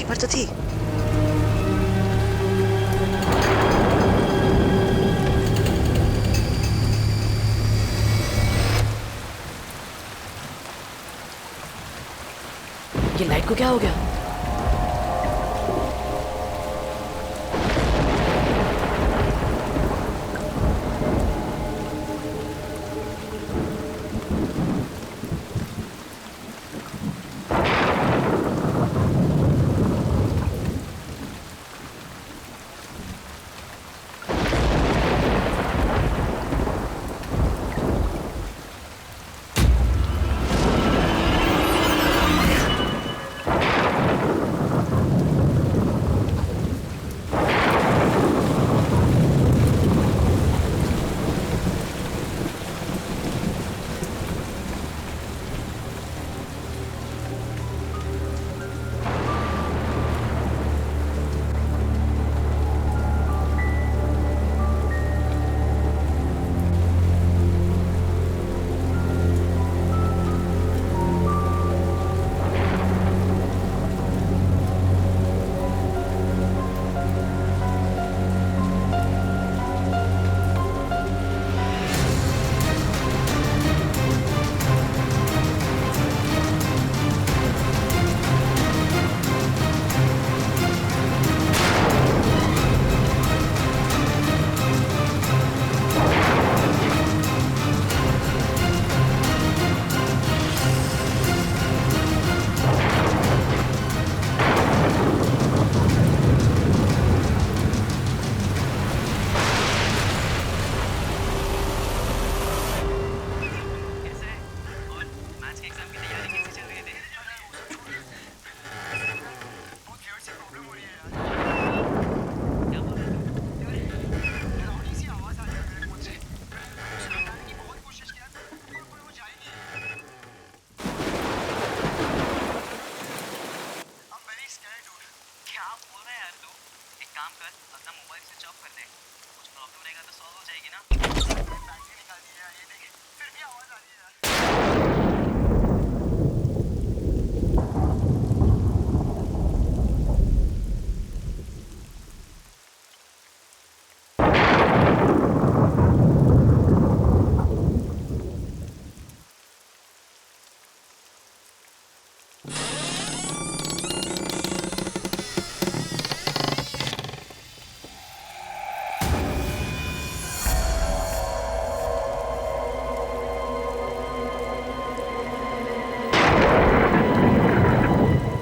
यहीं पर तो थी। ये लाइट को क्या हो गया?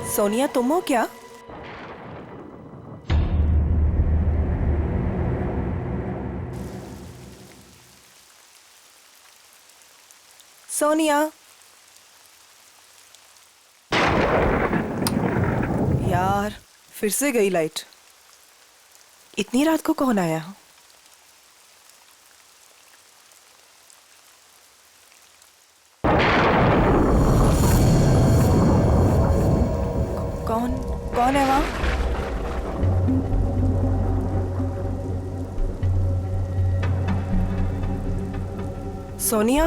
सोनिया, तुम हो क्या? सोनिया, यार फिर से गई लाइट। इतनी रात को कौन आया? कौन कौन है वहां? सोनिया,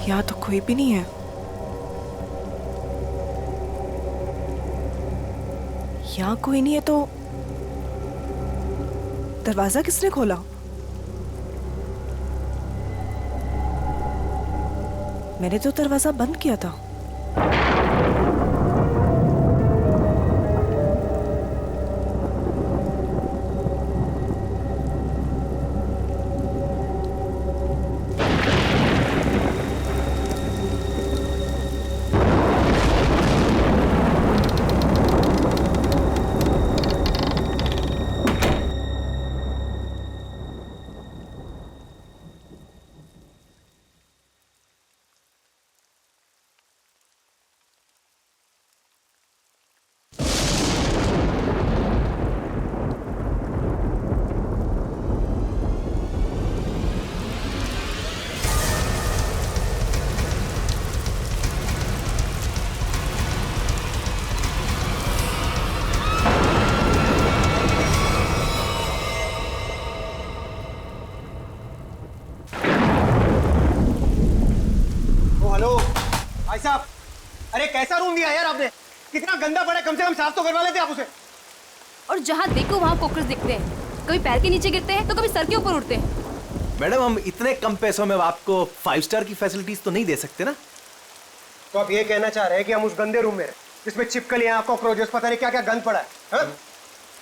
यहाँ तो कोई भी नहीं है। यहाँ कोई नहीं है तो दरवाजा किसने खोला? मैंने तो दरवाजा बंद किया था। वहाँ गंदा पड़ा है, कम से कम साफ तो करवा लेते आप उसे। और जहाँ देखो वहाँ कॉकरोच दिखते हैं, कभी पैर के नीचे गिरते हैं तो कभी सर के ऊपर उड़ते हैं। मैडम हम इतने कम पैसों में आपको 5 स्टार की फैसिलिटीज तो नहीं दे सकते ना। तो आप ये कहना चाह रहे हैं कि हम उस गंदे रूम में रहे जिसमें छिपकलियां, कॉकरोचेस, पता नहीं क्या क्या गंद पड़ा है, हाँ?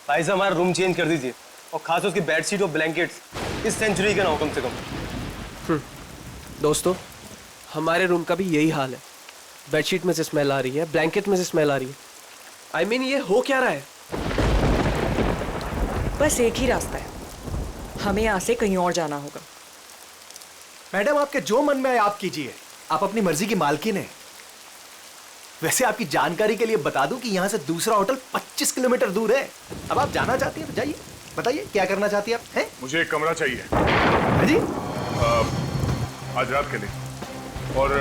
भाई साहब हमारा रूम चेंज कर दीजिए, और खास उसकी बेडशीट और ब्लैंकेट्स इस सेंचुरी के ना हो कम से कम। दोस्तों, हमारे रूम का भी यही हाल है। बेडशीट में से स्मेल आ रही है, ब्लैंकेट में से स्मेल आ रही है। आई मीन ये हो क्या रहा है? बस एक ही रास्ता है, हमें यहाँ से कहीं और जाना होगा। मैडम आपके जो मन में आए आप कीजिए, आप अपनी मर्जी की मालकिन है। वैसे आपकी जानकारी के लिए बता दूं कि यहाँ से दूसरा होटल 25 किलोमीटर दूर है। अब आप जाना चाहती हैं तो जाइए, बताइए क्या करना चाहती हैं आप? हैं? मुझे एक कमरा चाहिए हाँ जी? आज रात के लिए, और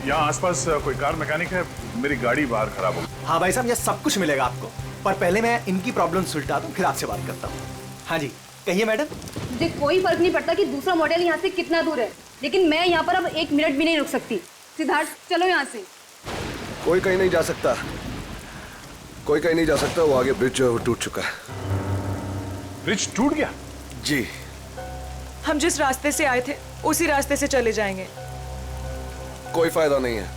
यहाँ आसपास कोई कार मैकेनिक है, मेरी गाड़ी बाहर खराब हो गई। हाँ भाई साहब, ये सब कुछ मिलेगा आपको, पर पहले मैं इनकी प्रॉब्लम सुलझा दूं, फिर आपसे बात करता हूँ। हाँ जी कहिए मैडम। मुझे कोई फर्क नहीं पड़ता कि दूसरा मॉडल यहाँ से कितना दूर है, लेकिन मैं यहाँ पर अब 1 मिनट भी नहीं रुक सकती। सिद्धार्थ चलो यहाँ से। कोई कहीं नहीं जा सकता, कोई कहीं नहीं जा सकता। वो आगे ब्रिज जो है वो टूट चुका है। ब्रिज टूट गया? जी। हम जिस रास्ते से आए थे उसी रास्ते से चले जाएंगे। कोई फायदा नहीं है,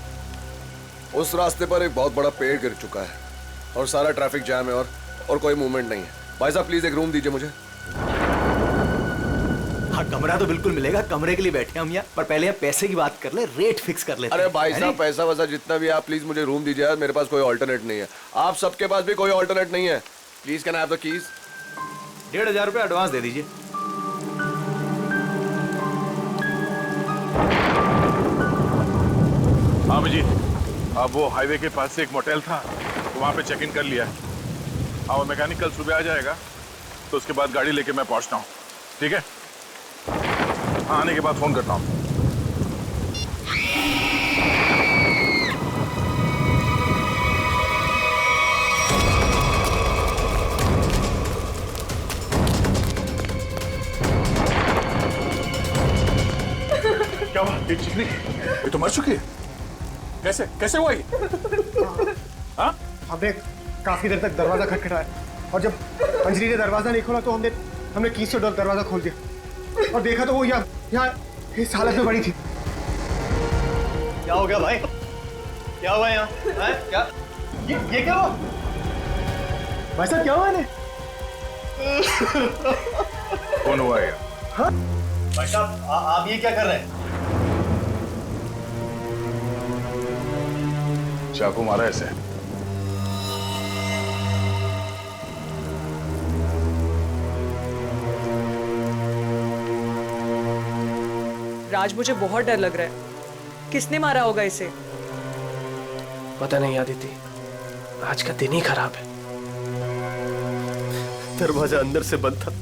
उस रास्ते पर एक बहुत बड़ा पेड़ गिर चुका है और सारा ट्रैफिक जैम है और कोई मूवमेंट नहीं है। भाई साहब प्लीज एक रूम दीजिए मुझे। हाँ कमरा तो बिल्कुल मिलेगा, कमरे के लिए बैठे हम यहाँ, पर पहले यहाँ पैसे की बात कर ले, रेट फिक्स कर लेते हैं। अरे भाई साहब पैसा वैसा जितना भी, आप प्लीज मुझे रूम दीजिए यार, मेरे पास कोई ऑल्टरनेट नहीं है। आप सबके पास भी कोई ऑल्टरनेट नहीं है। Please can I have the keys? 1500 रुपये एडवांस दे दीजिए। हाँ अभिजीत, अब वो हाईवे के पास से एक मोटेल था, तो वहाँ पे चेक इन कर लिया। हाँ वो मैकेनिक कल सुबह आ जाएगा, तो उसके बाद गाड़ी लेके मैं पहुँचता हूँ, ठीक है? हाँ आने के बाद फोन करता हूँ। क्या हुआ? ये चिकनी, ये तो मर चुकी है। कैसे कैसे हुआ ये? हाँ? हमने काफी देर तक दरवाजा खटखटाया और जब अंजलि ने दरवाजा नहीं खोला तो हमने कीज से दरवाजा खोल दिया और देखा तो वो यहाँ इस हालत में पड़ी थी। क्या हो गया भाई? क्या हुआ यहाँ? क्या ये क्या हुआ? भाई साहब क्या हुआ इन्हें? कौन हुआ ये? हाँ? भाई साहब आप ये क्या कर रहे हैं? चाकू मारा ऐसे? राज मुझे बहुत डर लग रहा है, किसने मारा होगा इसे? पता नहीं आदिति, आज का दिन ही खराब है। दरवाजा अंदर से बंद था,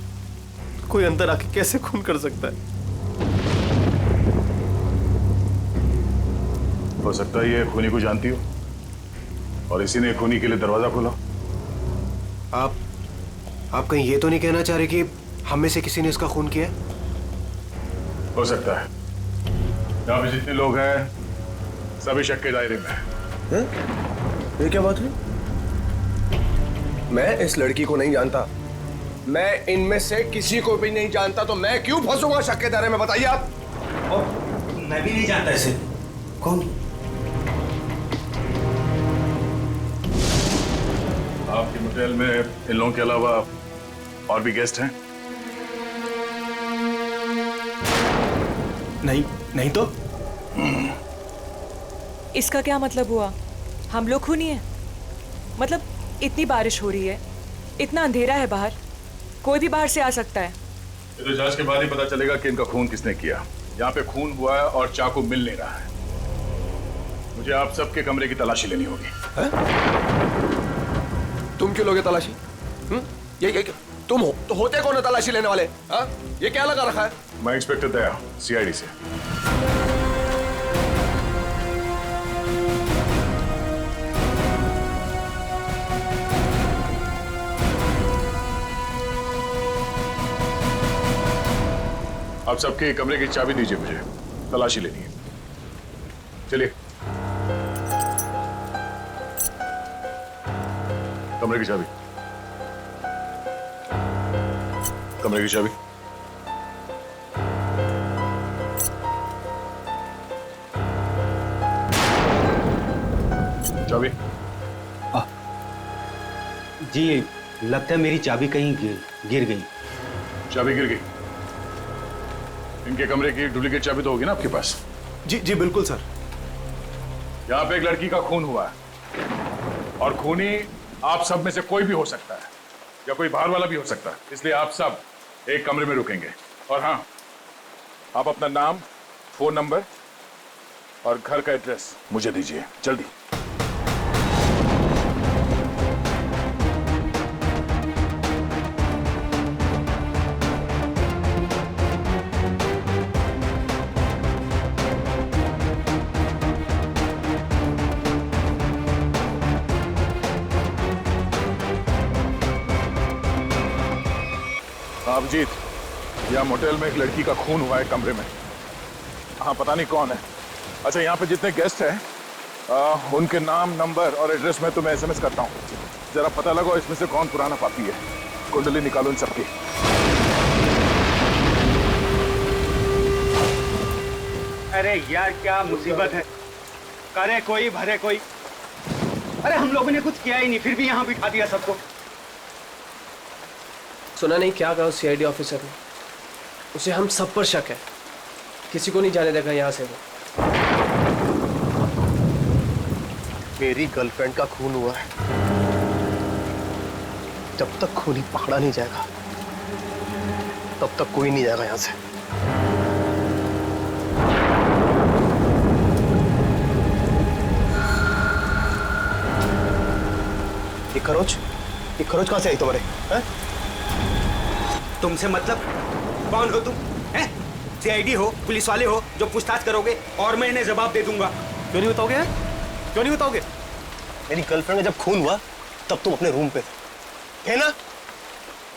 कोई अंदर आके कैसे खून कर सकता है? हो सकता है ये खूनी को जानती हो और इसी ने खूनी के लिए दरवाजा खोला। आप कहीं ये तो नहीं कहना चाह रहे कि हम में से किसी ने इसका खून किया? हो सकता है। यहाँ पे जितने लोग हैं सभी शक के दायरे में हैं। ये क्या बात हुई? मैं इस लड़की को नहीं जानता, मैं इनमें से किसी को भी नहीं जानता, तो मैं क्यों फंसूंगा शक के दायरे में? बताइए आप। और मैं भी नहीं जानता इसे। कौन? आपके होटल में इन लोगों के अलावा और भी गेस्ट हैं? नहीं तो इसका क्या मतलब हुआ? हम लोग खूनी हैं? मतलब इतनी बारिश हो रही है, इतना अंधेरा है बाहर, कोई भी बाहर से आ सकता है। ये तो जांच के बाद ही पता चलेगा कि इनका खून किसने किया। यहाँ पे खून हुआ है और चाकू मिल नहीं रहा है। मुझे आप सबके कमरे की तलाशी लेनी होगी। तुम क्यों लोगे तलाशी? ये तुम हो तो होते कौन है तलाशी लेने वाले? हाँ? ये क्या लगा रखा है? मैं इंस्पेक्टर दया, सीआईडी से। आप सबके कमरे की चाबी दीजिए, मुझे तलाशी लेनी है। चलिए। कमरे की चाबी। कमरे की चाबी। चाबी। जी लगता है मेरी चाबी कहीं गिर गई। चाबी गिर गई। इनके कमरे की डुप्लीकेट चाबी तो होगी ना आपके पास? जी जी बिल्कुल सर। यहाँ पे एक लड़की का खून हुआ है और खूनी आप सब में से कोई भी हो सकता है या कोई बाहर वाला भी हो सकता है, इसलिए आप सब एक कमरे में रुकेंगे। और हाँ, आप अपना नाम, फोन नंबर और घर का एड्रेस मुझे दीजिए जल्दी। अभिजीत, यहाँ मोटेल में एक लड़की का खून हुआ है कमरे में। हाँ, पता नहीं कौन है। अच्छा, यहाँ पे जितने गेस्ट हैं उनके नाम, नंबर और एड्रेस मैं तुम्हें एसएमएस करता हूँ। जरा पता लगाओ इसमें से कौन पुराना पापी है। कुंडली निकालो इन सबकी। अरे यार क्या मुसीबत है, करे कोई भरे कोई। अरे हम लोगों ने कुछ किया ही नहीं, फिर भी यहाँ बिठा दिया सबको। सुना नहीं क्या कहा उस सीआईडी ऑफिसर ने? उसे हम सब पर शक है, किसी को नहीं जाने देगा यहाँ से वो। मेरी गर्लफ्रेंड का खून हुआ है, जब तक खूनी पकड़ा नहीं जाएगा तब तक कोई नहीं जाएगा यहाँ से। ये खरोच कहाँ से आई तुम्हारे? हैं? तुमसे मतलब? कौन हो तुम? हैं? सीआईडी हो, पुलिस वाले हो जो पूछताछ करोगे और मैं इन्हें जवाब दे दूंगा। क्यों नहीं बताओगे? क्यों नहीं बताओगे? मेरी गर्लफ्रेंड का जब खून हुआ तब तुम अपने रूम पे थे, है ना?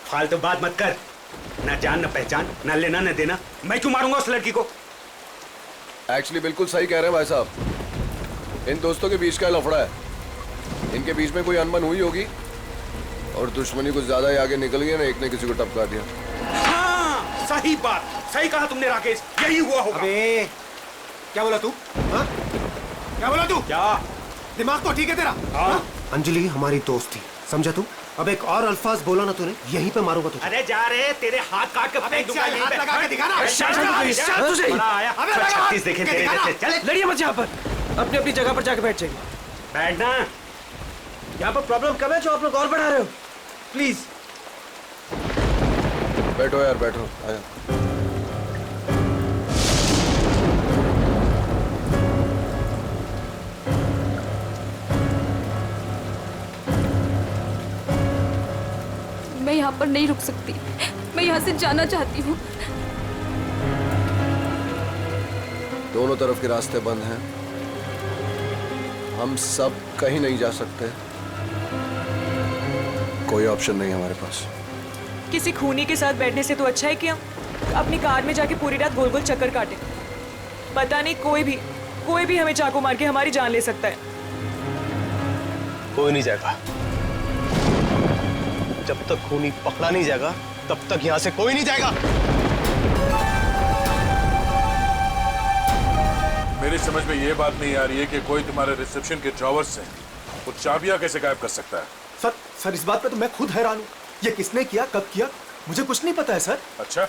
फालतू बात मत कर। ना जान ना पहचान, ना लेना ना देना। मैं क्यों मारूंगा उस लड़की को? एक्चुअली बिल्कुल सही कह रहे हैं भाई साहब। इन दोस्तों के बीच का लफड़ा है। इनके बीच में कोई अनबन हुई होगी और दुश्मनी कुछ ज्यादा ही आगे निकल गई ना, एक ने किसी को टपका दिया। हाँ, सही बात, सही कहा तुमने राकेश, यही हुआ होगा। अबे क्या बोला तू? हाँ? क्या बोला तू? क्या दिमाग तो ठीक है तेरा? हाँ? अंजलि हमारी दोस्त थी, समझा तू? अब एक और अल्फाज बोला ना तूने, यहीं पे मारूंगा तुझे। अरे जा रहे, तेरे हाथ काट के फेंक दूंगा यहीं पे। हाथ लगा के दिखा ना। बड़ा आया। 36 देखे तेरे जैसे। चल लड़िए मत यहाँ पर, अपनी अपनी जगह पर जाके बैठ जाइए। बैठना। यहाँ पर प्रॉब्लम कम है जो आप लोग और बढ़ा रहे हो। प्लीज बैठो यार, बैठो। आया। मैं यहाँ पर नहीं रुक सकती, मैं यहाँ से जाना चाहती हूँ। दोनों तरफ के रास्ते बंद हैं, हम सब कहीं नहीं जा सकते। कोई ऑप्शन नहीं हमारे पास। किसी खूनी के साथ बैठने से तो अच्छा है कि हम अपनी कार में जाके पूरी रात गोल गोल चक्कर काटें। पता नहीं कोई भी हमें चाकू मार के हमारी जान ले सकता है। कोई नहीं जाएगा, जब तक खूनी पकड़ा नहीं जाएगा तब तक यहाँ से कोई नहीं जाएगा। मेरी समझ में ये बात नहीं आ रही है कि कोई तुम्हारे रिसेप्शन के ड्रॉवर से वो चाबियां कैसे गायब कर सकता है? सर इस बात पे तो मैं खुद हैरान हूँ। ये किसने किया, कब किया, मुझे कुछ नहीं पता है सर। अच्छा,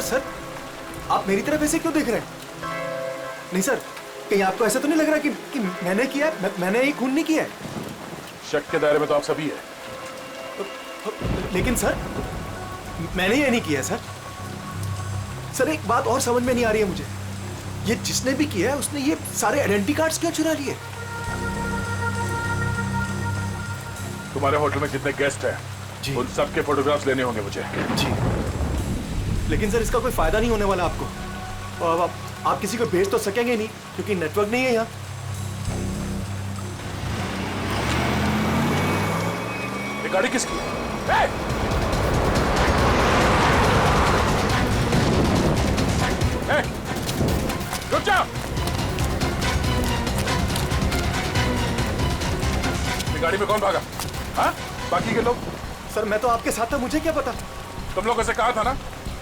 सर आप मेरी तरफ ऐसे क्यों देख रहे हैं? नहीं सर, कहीं आपको ऐसा तो नहीं लग रहा कि मैंने किया है? मैंने ये खून नहीं किया है। शक के दायरे में तो आप सभी है। लेकिन सर मैंने ये नहीं किया सर। सर एक बात और समझ में नहीं आ रही है मुझे, ये जिसने भी किया है उसने ये सारे आइडेंटिटी कार्ड्स क्यों चुरा लिए? तुम्हारे होटल में जितने गेस्ट हैं जी, उन सबके फोटोग्राफ्स लेने होंगे मुझे। जी, लेकिन सर इसका कोई फायदा नहीं होने वाला आपको। और आप किसी को भेज तो सकेंगे नहीं क्योंकि नेटवर्क नहीं है यहाँ। ये गाड़ी किसकी है? रुक जाओ। अपनी गाड़ी में कौन भागा? हाँ, बाकी के लोग? सर मैं तो आपके साथ था, मुझे क्या पता। तुम लोगों से कहा था ना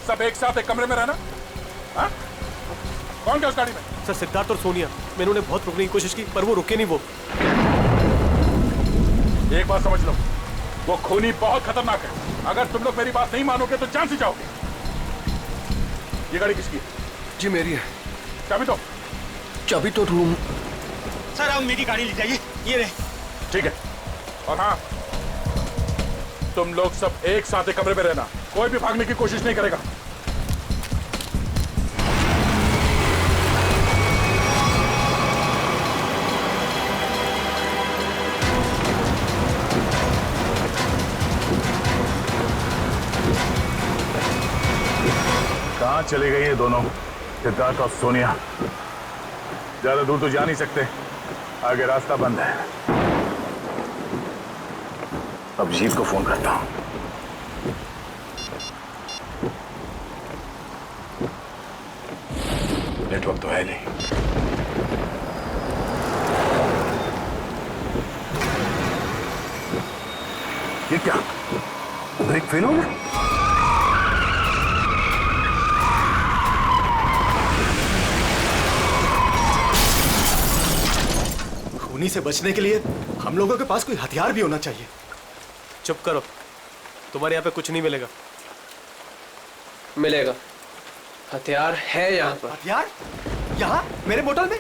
सब एक साथ एक कमरे में रहना। हाँ? कौन क्या उस गाड़ी में? सर सिद्धार्थ और सोनिया, मैंने उन्हें बहुत रोकने की कोशिश की पर वो रुके नहीं। वो एक बात समझ लो, वो खूनी बहुत खतरनाक है। अगर तुम लोग मेरी बात नहीं मानोगे तो जान से जाओगे। ये गाड़ी किसकी है? जी मेरी है। चाबी दो। चाबी तो रूम। सर अब मेरी गाड़ी ले जाइए, ये रहे। ठीक है। और हाँ, तुम लोग सब एक साथ एक कमरे में रहना, कोई भी भागने की कोशिश नहीं करेगा। कहाँ चले गए ये दोनों, सिद्धार्थ और सोनिया? ज्यादा दूर तो जा नहीं सकते, आगे रास्ता बंद है। अब जीत को फोन करता हूं। नेटवर्क तो है नहीं। ये क्या, ब्रेक फेल हो गया? खूनी से बचने के लिए हम लोगों के पास कोई हथियार भी होना चाहिए। चुप करो, तुम्हारे यहाँ पे कुछ नहीं मिलेगा। मिलेगा, हथियार है यहाँ पर। हथियार? यहाँ मेरे मोटल में?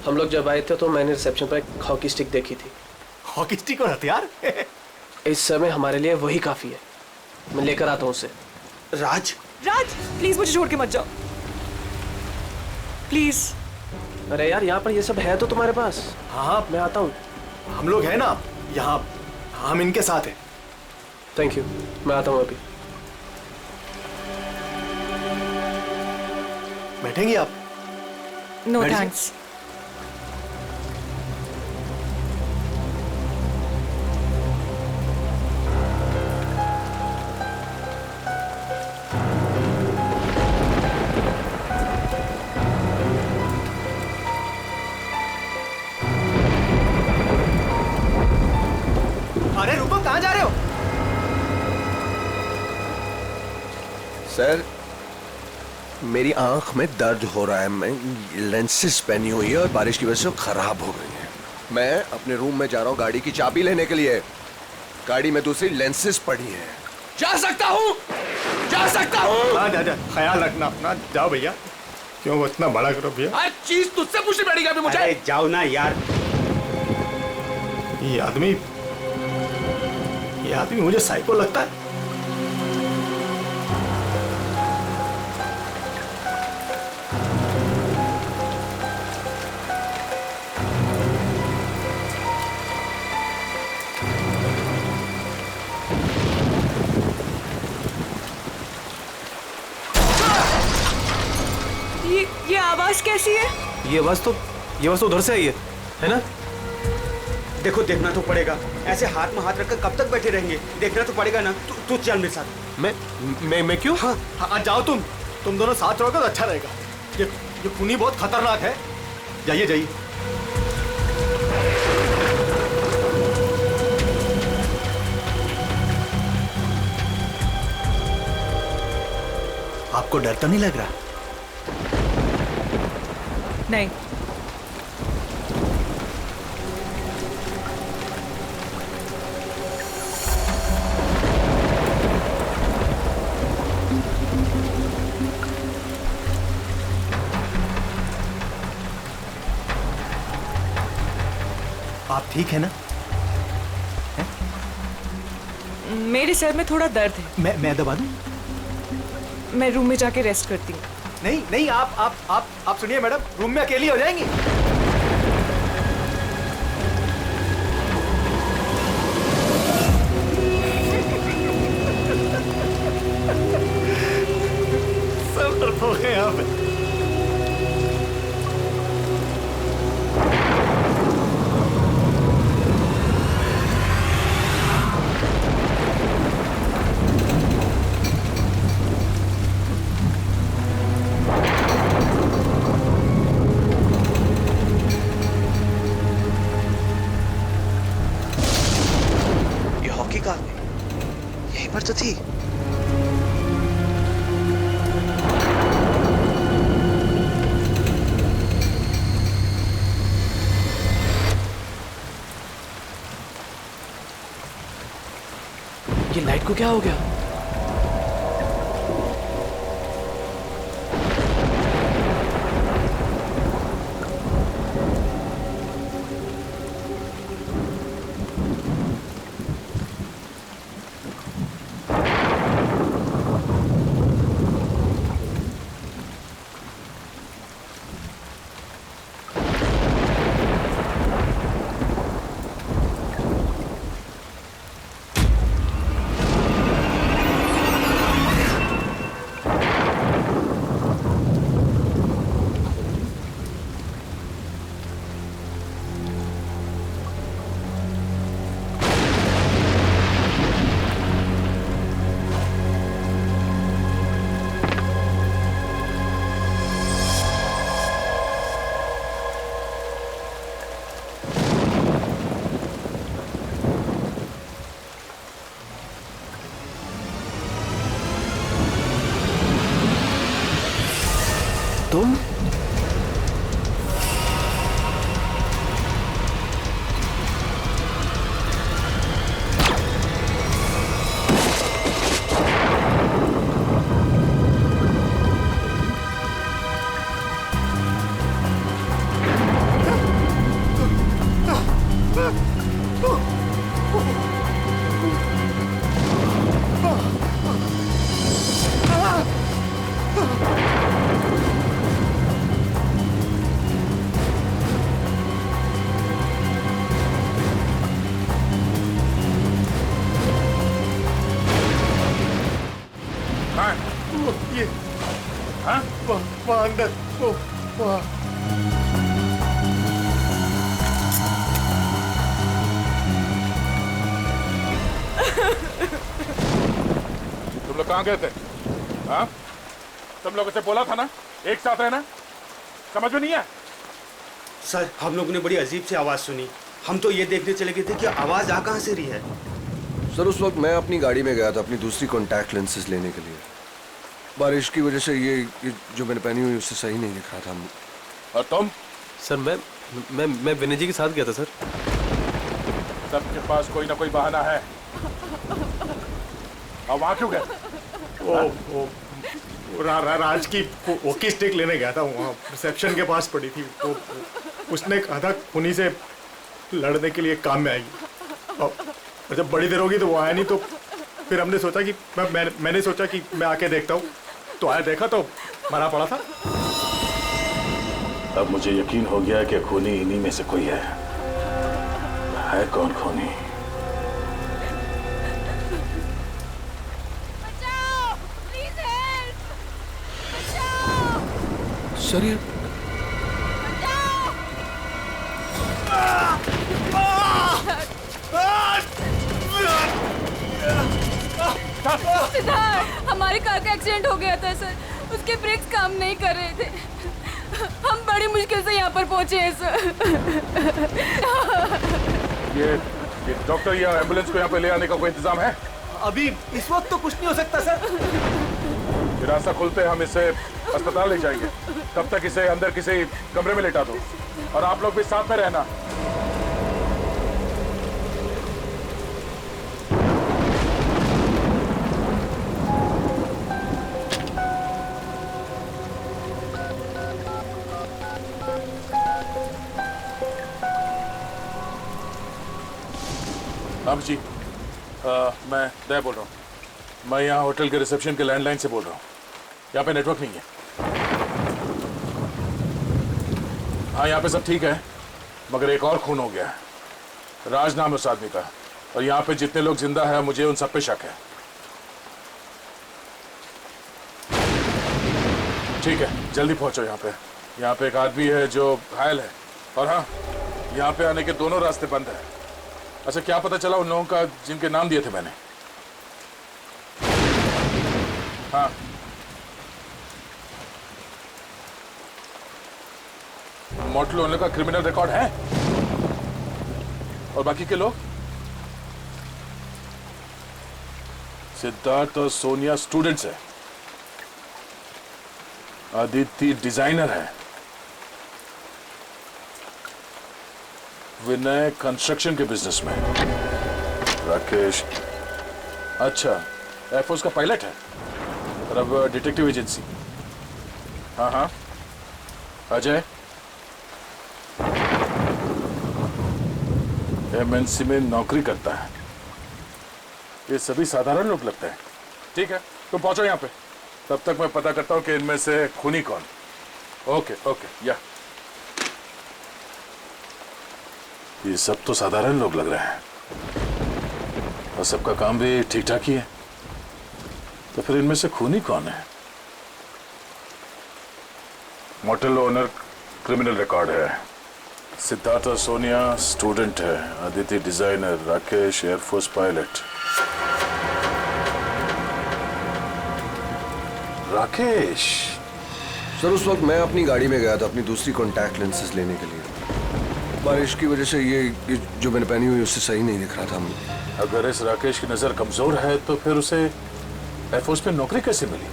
हम लोग जब आए थे तो मैंने रिसेप्शन पर एक हॉकी स्टिक देखी थी। हॉकी स्टिक और हथियार? इस समय हमारे लिए वही काफी है। मैं लेकर आता हूँ उसे। राज, राज प्लीज मुझे छोड़ के मत जाओ, प्लीज। अरे यार, यहाँ पर ये सब है तो तुम्हारे पास। हाँ मैं आता हूँ। हम लोग हैं ना यहाँ, हम इनके साथ हैं। थैंक यू, मैं आता हूँ अभी। बैठेंगे आप? नो बैठ जाइए। थैंक्स। अरे रुको, कहाँ जा रहे हो? सर मेरी आंख में दर्द हो रहा है, मैं लेंसेज पहनी हुई है और बारिश की वजह से वो खराब हो गई है। मैं अपने रूम में जा रहा हूँ गाड़ी की चाबी लेने के लिए। गाड़ी में दूसरी लेंसेज पड़ी है। जा सकता हूँ, जा सकता हूँ। हाँ दादा, ख्याल रखना अपना। जाओ भैया। क्यों इतना बड़ा करो भैया? हर चीज तुझसे पूछनी पड़ेगी अभी मुझे। अरे जाओ ना यार। ये आदमी मुझे साइको लगता है। ये आवाज कैसी है? ये आवाज तो उधर से आई है ना? देखो, देखना तो पड़ेगा। ऐसे हाथ में हाथ रखकर कब तक बैठे रहेंगे? देखना तो पड़ेगा ना। तू चल मेरे साथ। मैं क्यों? हाँ हाँ जाओ, तुम दोनों साथ रहोगे तो अच्छा रहेगा। ये खूनी बहुत खतरनाक है। जाइए जाइए। आपको डर तो नहीं लग रहा? नहीं। आप ठीक है ना? मेरे सर में थोड़ा दर्द है। मैं दबा दूं? मैं रूम में जाके रेस्ट करती हूँ। नहीं नहीं, आप सुनिए मैडम, रूम में अकेली हो जाएंगी। सब डरपोक हैं यहाँ पे। कहाँ गई? यहीं पर तो थी। ये लाइट को क्या हो गया? तुम? ये हाँ? वहाँ अंदर वहाँ तुम लोग कहाँ गए थे? हाँ? तुम लोगों से बोला था ना एक साथ रहना, समझ में नहीं है? सर हम लोगों ने बड़ी अजीब सी आवाज सुनी, हम तो ये देखने चले गए थे कि आवाज आ कहाँ से रही है। सर उस वक्त मैं अपनी गाड़ी में गया था अपनी दूसरी कॉन्टैक्ट लेंसेज लेने के लिए। बारिश की वजह से ये जो मैंने पहनी हुई उससे सही नहीं दिख रहा था। और तुम? सर मैं विनय जी के साथ गया था सर। सबके पास कोई ना कोई बहाना है। अब वहाँ क्यों गए? राज की वॉकी स्टिक लेने गया था, वहाँ रिसेप्शन के पास पड़ी थी, तो उसने कहा था खूनी से लड़ने के लिए काम में आएगी। और जब बड़ी देर होगी तो वो आया नहीं, तो फिर हमने सोचा कि मैंने सोचा कि मैं आके देखता हूँ, तो आया देखा तो मरा पड़ा था। अब मुझे यकीन हो गया कि खूनी इन्हीं में से कोई है कौन खूनी? सर ये सिद्धार्थ, हमारी कार का एक्सीडेंट हो गया था सर, उसके ब्रेक्स काम नहीं कर रहे थे, हम बड़ी मुश्किल से यहाँ पर पहुंचे हैं सर। ये डॉक्टर या एम्बुलेंस को यहाँ पे ले आने का कोई इंतजाम है? अभी इस वक्त तो कुछ नहीं हो सकता सर। ये रास्ता खुलते हम इसे अस्पताल ले जाएंगे, तब तक इसे अंदर किसी कमरे में लेटा दो और आप लोग भी साथ में रहना। अब जी मैं दया बोल रहा हूँ। मैं यहाँ होटल के रिसेप्शन के लैंडलाइन से बोल रहा हूँ। यहाँ पे नेटवर्क नहीं है। हाँ यहाँ पे सब ठीक है, मगर एक और खून हो गया है। राज नाम है उस आदमी का, और यहाँ पे जितने लोग जिंदा हैं मुझे उन सब पे शक है। ठीक है, जल्दी पहुंचो यहाँ पे। यहाँ पे एक आदमी है जो घायल है, और हाँ यहाँ पे आने के दोनों रास्ते बंद है। अच्छा क्या पता चला उन लोगों का जिनके नाम दिए थे मैंने? हाँ मोटल ओनर का क्रिमिनल रिकॉर्ड है, और बाकी के लोग? सिद्धार्थ और सोनिया स्टूडेंट्स है, आदित्य डिजाइनर है, विनय कंस्ट्रक्शन के बिजनेस में, राकेश अच्छा एयरफोर्स का पायलट है, और अब डिटेक्टिव एजेंसी। हाँ हाँ, अजय एमएनसी में नौकरी करता है। ये सभी साधारण लोग लगते हैं। ठीक है, तुम पहुंचो यहाँ पे, तब तक मैं पता करता हूँ कि इनमें से खूनी कौन। ओके ओके, या ये सब तो साधारण लोग लग रहे हैं और सबका काम भी ठीक ठाक ही है, तो फिर इनमें से खूनी कौन है? मोटेल ओनर क्रिमिनल रिकॉर्ड है, सिद्धार्थ और सोनिया स्टूडेंट है, Aditya designer, Rakesh air force pilot. Rakesh sir, उस वक्त मैं अपनी गाड़ी में गया था अपनी दूसरी कॉन्टैक्ट लेंसेज लेने के लिए। बारिश की वजह से ये जो मैंने पहनी हुई उससे सही नहीं दिख रहा था। अगर इस राकेश की नजर कमजोर है तो फिर उसे एयरफोर्स में नौकरी कैसे मिली?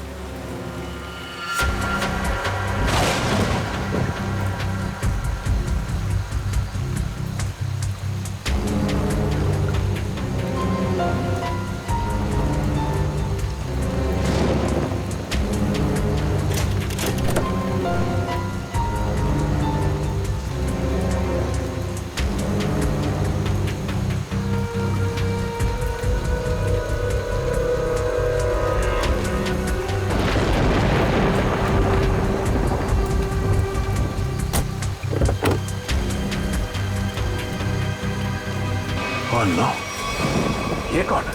Oh no, ये कौन है?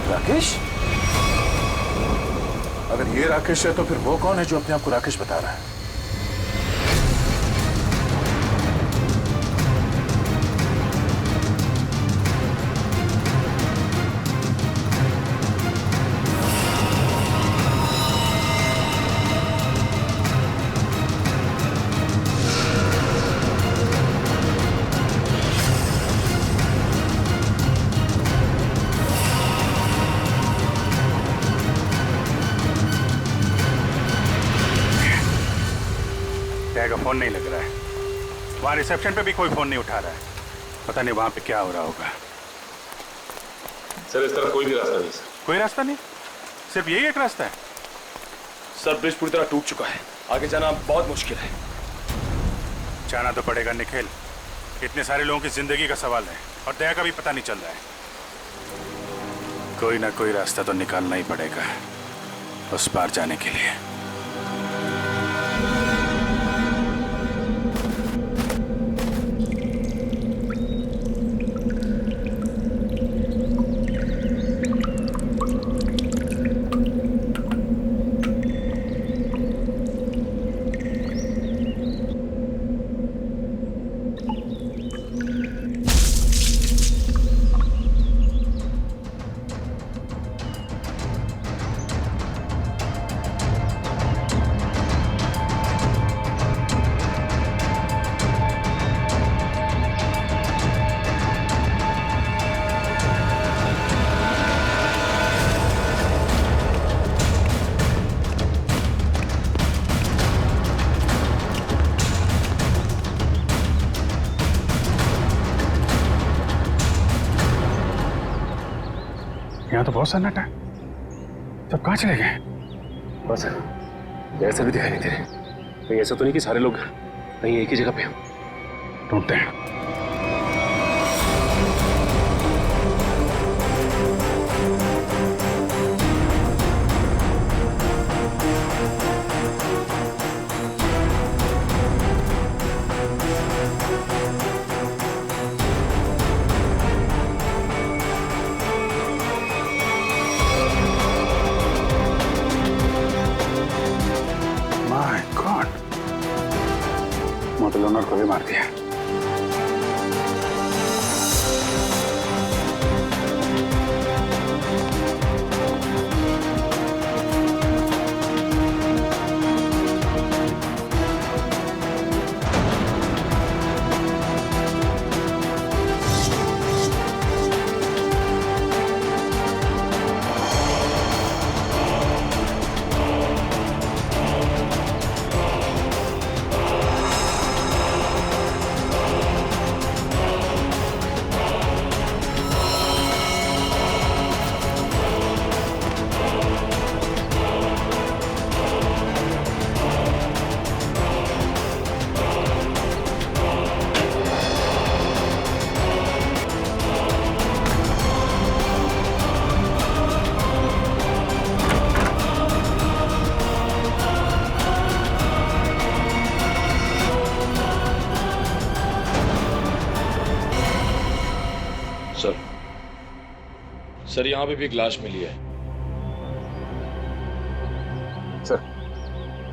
राकेश? अगर ये राकेश है तो फिर वो कौन है जो अपने आप को राकेश बता रहा है? का फोन नहीं लग रहा है, वहां रिसेप्शन पे भी कोई फोन नहीं उठा रहा है, पता नहीं वहां पे क्या हो रहा होगा। सर इस तरह कोई भी रास्ता नहीं। सर कोई रास्ता नहीं, सिर्फ यही एक रास्ता है। सर ब्रिज पूरी तरह टूट चुका है, आगे जाना बहुत मुश्किल है। जाना तो पड़ेगा निखिल, इतने सारे लोगों की जिंदगी का सवाल है और दया का भी पता नहीं चल रहा है। कोई ना कोई रास्ता तो निकालना ही पड़ेगा उस पार जाने के लिए। यहाँ तो बहुत सन्नाटा है, सब कहाँ चले गए? बस ऐसा भी दिखाई नहीं दे रहे, कहीं ऐसा तो नहीं कि सारे लोग कहीं एक ही जगह पे ढूंढते हैं। मोटेल ओनर को भी मार दिया। सर यहाँ पे भी एक लाश मिली है। सर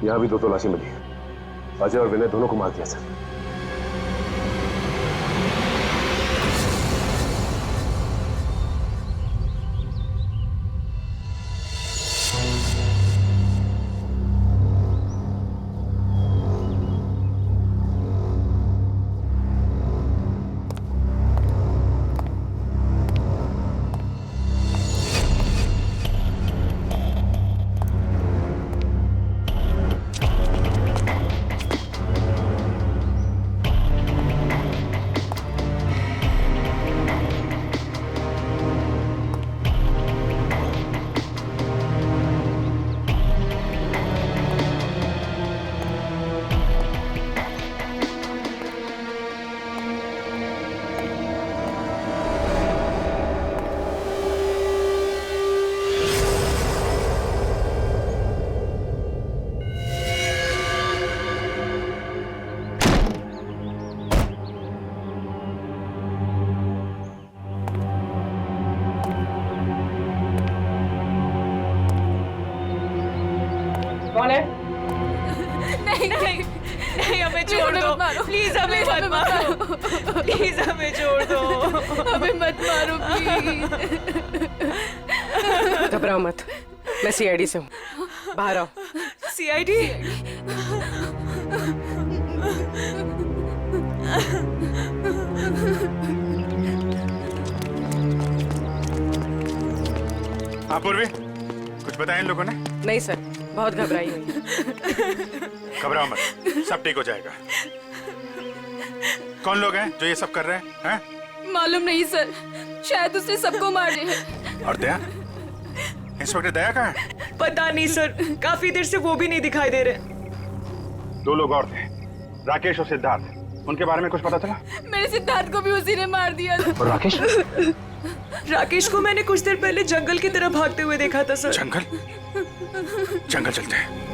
यहाँ भी 2 लाशें मिली हैं। अजय और विनय दोनों को मार दिया सर। कौन है? नहीं नहीं नहीं, हमें छोड़ दो प्लीज, हमें मत मारो प्लीज, हमें छोड़ दो, हमें मत मारो प्लीज। घबराओ मत, मैं सीआईडी से हूँ, बाहर आओ। सीआईडी? हाँ पूर्वी, कुछ बताया इन लोगों ने? नहीं सर, बहुत घबराई हुई। घबराओ मत, सब ठीक हो जाएगा। कौन लोग हैं जो ये सब कर रहे हैं? मालूम नहीं सर, शायद उसने सबको मार दिया। और दया? इंस्पेक्टर दया कहाँ है? पता नहीं सर, काफी देर से वो भी नहीं दिखाई दे रहे। 2 लोग और थे, राकेश और सिद्धार्थ। उनके बारे में कुछ पता चला? मेरे सिद्धार्थ को भी उसी ने मार दिया। और राकेश? राकेश को मैंने कुछ देर पहले जंगल की तरफ भागते हुए देखा था सर। जंगल? जंगल चलते हैं।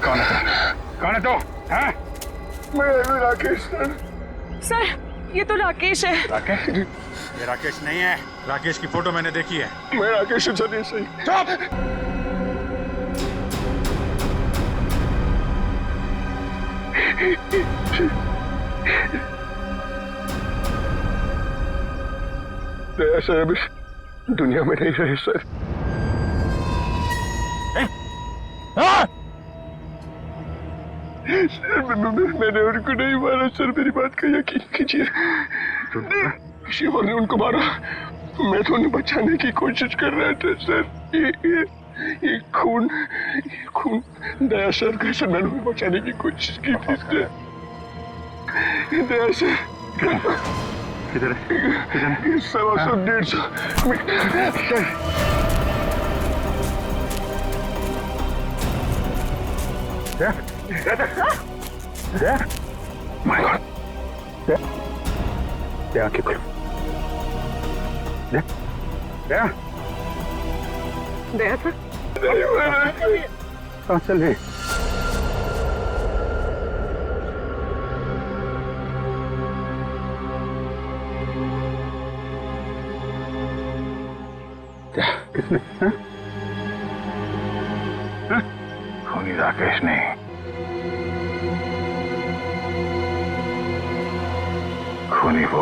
कौन है? कौन है तो? हैं? मैं राकेश सर। सर, ये तो राकेश है। राकेश? ये राकेश नहीं है। राकेश की फोटो मैंने देखी है। मैं राकेश हूँ सर, सही। चुप! दया सर अब इस दुनिया में नहीं रहे सर। सर मैंने उनको नहीं मारा सर, मेरी बात का यकीन कीजिए। किसी और ने उनको मारा, मैं तो उन्हें बचाने की कोशिश कर रहा था सर। ये खून दया सर का सर, मैंने उन्हें बचाने की कोशिश की थी सर। दया सर किधर है? 100-150 आंखें खोलो। दया सर, कहाँ चले? किसने? खूनी राकेश ने। खूनी वो।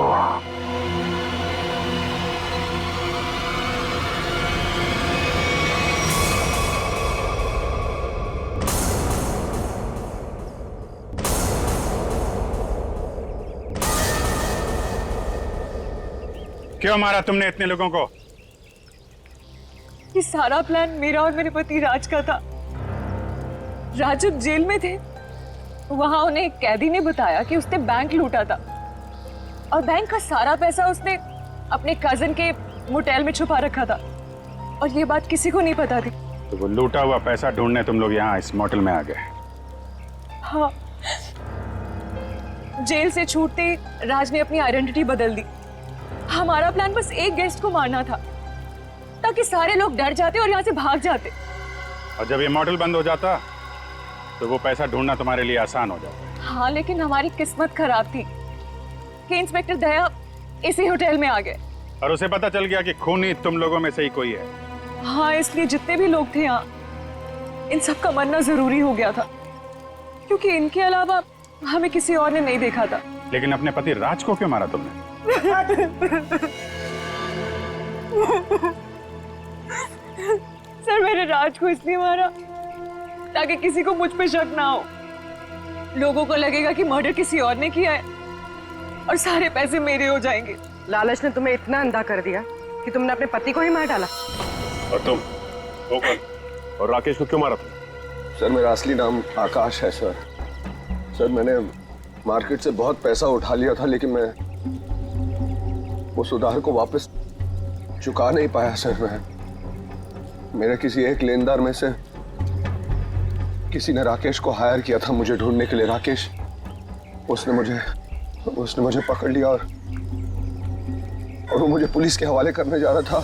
क्यों मारा तुमने इतने लोगों को? ये सारा प्लान मेरा और मेरे पति राज का था। राज जब जेल में थे वहां उन्हें एक कैदी ने बताया कि उसने बैंक लूटा था और बैंक का सारा पैसा उसने अपने कजिन के मोटेल में छुपा रखा था और ये बात किसी को नहीं पता थी। तो वो लूटा हुआ पैसा ढूंढने तुम लोग यहाँ इस मोटेल में आ गए? हाँ, जेल से छूटते ही राज ने अपनी आइडेंटिटी बदल दी। हमारा प्लान बस एक गेस्ट को मारना था ताकि सारे लोग डर जाते और यहाँ से भाग जाते। और जब ये मोटेल बंद हो जाता तो वो पैसा ढूंढना तुम्हारे लिए आसान हो जाता। हाँ, लेकिन हमारी किस्मत खराब थी कि इंस्पेक्टर दया इसी होटल में आ गए और उसे पता चल गया कि खूनी तुम लोगों में से ही कोई है। हाँ, इसलिए जितने भी लोग थे यहाँ इन सब का मरना जरूरी हो गया था क्योंकि इनके अलावा हमें किसी और ने नहीं देखा था। लेकिन अपने पति राज को क्यों मारा तुमने? सर, मैंने राज को इसलिए मारा ताकि किसी को मुझ पे शक ना हो। लोगों को लगेगा कि मर्डर किसी और ने किया है और सारे पैसे मेरे हो जाएंगे। लालच ने तुम्हें इतना अंधा कर दिया कि तुमने अपने पति को ही मार डाला। और तुम वो कौन? और राकेश को क्यों मारा तुम? सर मेरा असली नाम आकाश है सर। सर मैंने मार्केट से बहुत पैसा उठा लिया था लेकिन मैं उस उधार को वापस चुका नहीं पाया सर। मैं मेरे किसी एक लेनदार में से किसी ने राकेश को हायर किया था मुझे ढूंढने के लिए। राकेश उसने मुझे पकड़ लिया और वो मुझे पुलिस के हवाले करने जा रहा था।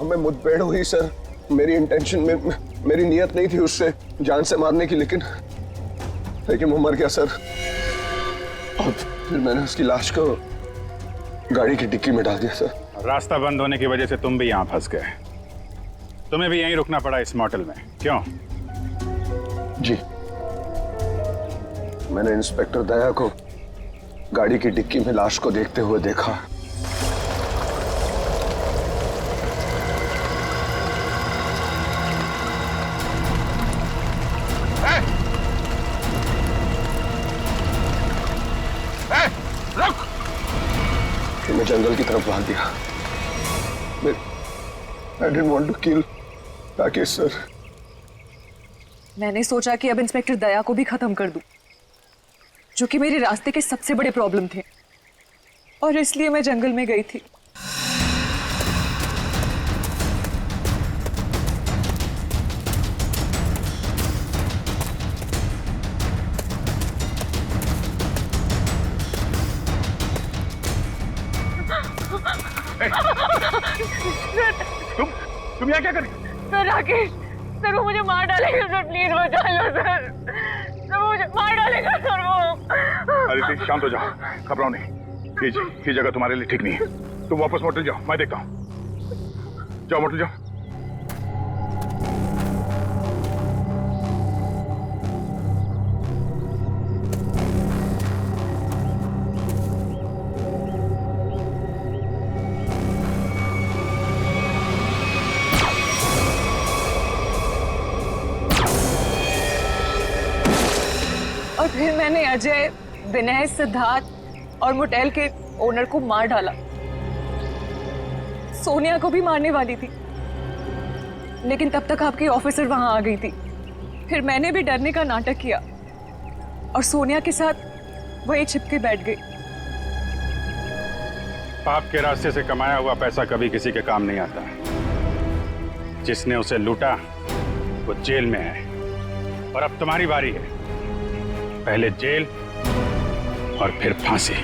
हमें मुठभेड़ हुई सर। मेरी इंटेंशन में मेरी नियत नहीं थी उससे जान से मारने की, लेकिन वो मर गया सर। और फिर मैंने उसकी लाश को गाड़ी की डिक्की में डाल दिया सर। रास्ता बंद होने की वजह से तुम भी यहाँ फंस गए। तुम्हें भी यहीं रुकना पड़ा इस मोटेल में, क्यों? जी, मैंने इंस्पेक्टर दया को गाड़ी की डिक्की में लाश को देखते हुए देखा। फिर मैं जंगल की तरफ भाग गया। I didn't want to kill Rakesh sir. मैंने सोचा कि अब इंस्पेक्टर दया को भी खत्म कर दूं, जो कि मेरे रास्ते के सबसे बड़े प्रॉब्लम थे, और इसलिए मैं जंगल में गई थी। तुम यहाँ क्या कर रही? सर, राकेश सर, वो मुझे मार डालेगा सर, प्लीज बचा लो सर। सर, वो मुझे मार डालेगा सर वो। अदिति शांत हो जाओ, घबराओ नहीं। ये जगह तुम्हारे लिए ठीक नहीं है। तुम वापस मोटेल जाओ, मैं देखता हूँ। जाओ मोटेल जाओ। और फिर मैंने अजय, विनय, सिद्धार्थ और मोटेल के ओनर को मार डाला। सोनिया को भी मारने वाली थी, लेकिन तब तक आपकी ऑफिसर वहां आ गई थी। फिर मैंने भी डरने का नाटक किया और सोनिया के साथ वहीं छिप के बैठ गई। पाप के रास्ते से कमाया हुआ पैसा कभी किसी के काम नहीं आता। जिसने उसे लूटा वो जेल में है और अब तुम्हारी बारी है। पहले जेल और फिर फांसी।